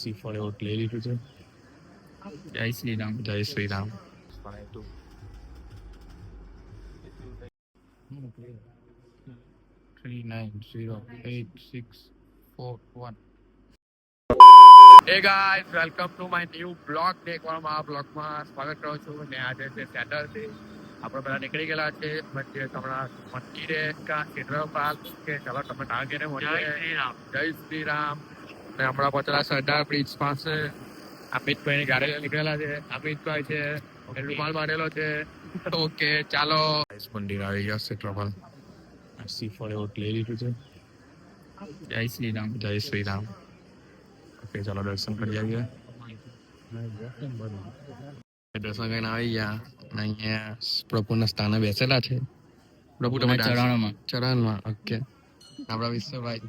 C4 એવું લઈ લીધું છે. જય શ્રી રામ. જય Shri Ram. 390861. Hey guys, welcome to my new vlog. દેખવામાં આ બ્લોગમાં સ્વાગત કરું છું ને આજે છે સેટરડે. આપણે બધા નીકળી ગયેલા છે મંદિરે હમણાં મંદિરે કા કેન્દ્ર પાર્ક કે ચાલો તમે ટાંગીને મળીએ. જય શ્રી રામ. ને હમણાં પહોંચેલા સરદાર બ્રિજ પાસે અમિતભાઈની ગાડી નીકળેલા છે. અમિતભાઈ છે રૂમાલ મારેલો છે. ઓકે ચાલો. મંદિર આવી ગયા છે ટ્રબલ. C4 એવું લઈ લીધું છે. જય શ્રી રામ. જય શ્રી રામ. ઓકે ચાલો દર્શન કરી આવીએ. દર્શન કરીને આવી ગયા અને અહીંયા પ્રભુના સ્થાને બેસેલા છે. પ્રભુ તમે ચરણોમાં. ચરણમાં. ઓકે આપણા વિશ્વભાઈ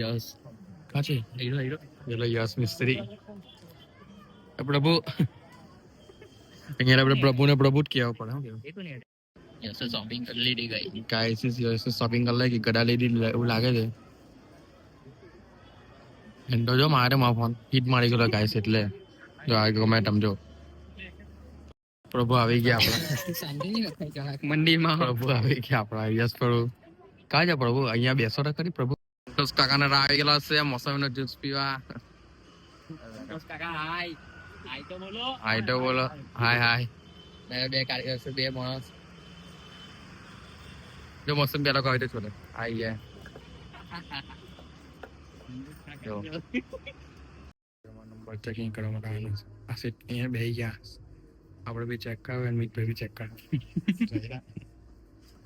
યસ. કાં છે પેલો યશ મિસ્ત્રી. પ્રભુ અહીંયા આપણે પ્રભુને પ્રભુ જ કહેવા પડે. શું કેવું યસ શોપિંગ કરી લીધી ગઈ. ગાઈસ યશ શોપિંગ કરી લે કે ગડા લઈ લીધી એવું લાગે છે. એમ તો જો મારે માં ફોન હિટ મારી ગયેલો ગાઈસ એટલે જો આ ગમે સમજો. પ્રભુ આવી ગયા આપણા મંદિરમાં પ્રભુ આવી ગયા આપણા યસ પ્રભુ. કાં છે પ્રભુ અહીંયા બેસો તો ખરી પ્રભુ. કાકાના આવી ગયેલા છે મોસમીનો જ્યુસ પીવા. હાય તો બોલો. હાય બે કાર્ય બે માણસ. જો મોસમ પેલા કહે તો ચોલે આઈ ગયા. જો નંબર ચેકિંગ કરવા માટે આવ્યો છે. આ સીટ અહીંયા બેસી ગયા. આપણે બી ચેક કરાવે અને મિત બી ચેક કરાવે.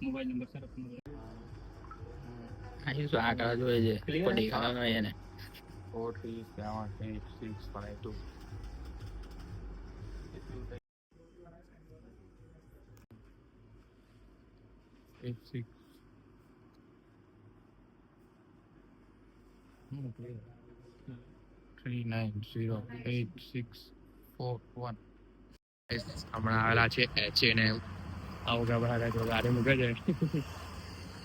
મોબાઈલ નંબર સર અહીં શું આંકડા જોઈએ છે પડી ખાવાનો એને 4378652 86 390861. હમણાં આવેલા છે H&M. આવું ગાડી મૂકે છે.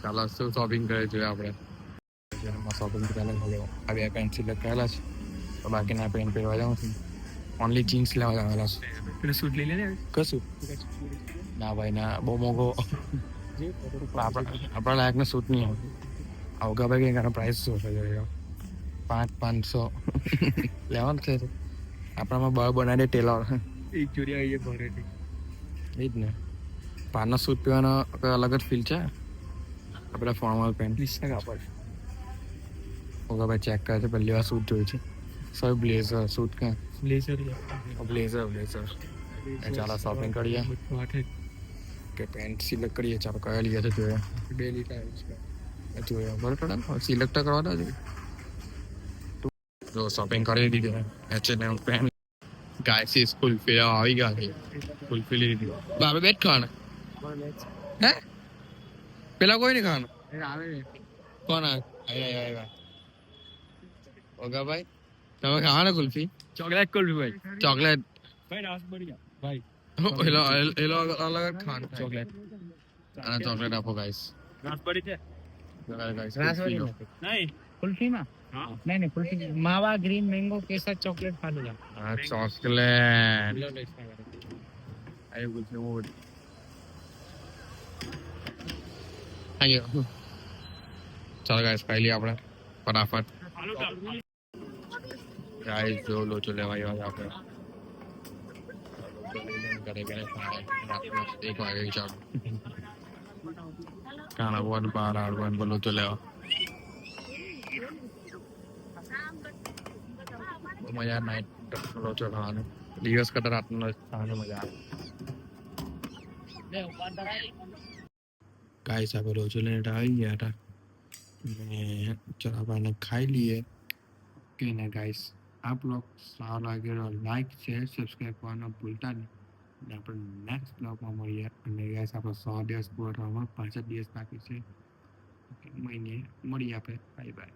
ચાલો શું શોપિંગ કરે છે આપણે શોપિંગ પહેલા આ બે પેન્ટ સિલેક્ટ કરેલા છે તો બાકીના પેન્ટ પહેરવા જાઉં છું. ઓનલી જીન્સ લેવા આવેલા છે. પેલું સૂટ લઈ લે કશું ના ભાઈ ના બહુ મોંઘો આપણા લાયકનો સૂટ નહીં આવે. આવગા ભાઈ કંઈ પ્રાઇસ શું છે 500 લેવાનું છે. આપણામાં બળ બનાવી દે ટેલર. એક ચોરી આવી ભરે એ જ ને 5નો સૂટ પીવાનો કોઈ અલગ જ ફીલ છે. આપણે ફોર્મલ પેન્ટ કાપડ ઓગા ભાઈ ચેક કરે છે. પહેલી વાર સૂટ જોયું છે. સર બ્લેઝર સૂટ ક્યાં બ્લેઝર ચાલો શોપિંગ કરીએ કે પેન્ટ સિલેક્ટ કરીએ. ચાલો કયા લઈએ છે જોઈએ. બે લીટર જોઈએ બરાબર સિલેક્ટ કરવા દો. જો શોપિંગ કરી દીધી H&M પેન્ટ ગાયસી સ્કૂલ ફી આવી ગયા છે. કુલ્ફી લીધી આપણે બેટ ખાવાના હે પેલા કોઈ નહીં ખાવાનું કોણ આવ્યા ઓગા ભાઈ તમે ખાવાના કુલ્ફી ચોકલેટ કુલ્ફી ભાઈ ચોકલેટ ભાઈ રાસ બઢિયા ભાઈ એલો અલગ જ ખાવાનું ચોકલેટ અને ચોકલેટ આપો ગાઈસ. રાસ બઢી છે નહીં कुल्फी में नहीं कुल्फी मावा ग्रीन मैंगो केसर चॉकलेट फालूदा ચોકલેટ આયો કુલ્ફી મોડ આયો. ચાલો ગાઈસ ખાઈ લઈએ આપણે ફટાફટ. ગાઈસ જો લોચો લેવા આવ્યા આપણે ઘરે રાતના 1 વાગે ચાલો કાના બોન બાર આડવાન બોલો તો લેવા મજા નાઈટ લોચો ખાવાનો દિવસ કરતા રાતનો ખાવાની મજા આવે. ગાઈસ આપણે લોચો લઈને આવી ગયા હતા ને ચાલો આપણે ખાઈ લઈએ કે ને ગાઈસ. આ બ્લોગ સારો લાગ્યો લાઈક શેર સબસ્ક્રાઈબ કરવાનું ભૂલતા નહીં. અને આપણે નેક્સ્ટ બ્લોગમાં મળીએ. અને ગાઈસ આપણો 100 દિવસ પૂરા થવામાં 5 દિવસ બાકી છે. મહિને મળીએ આપણે. Bye bye.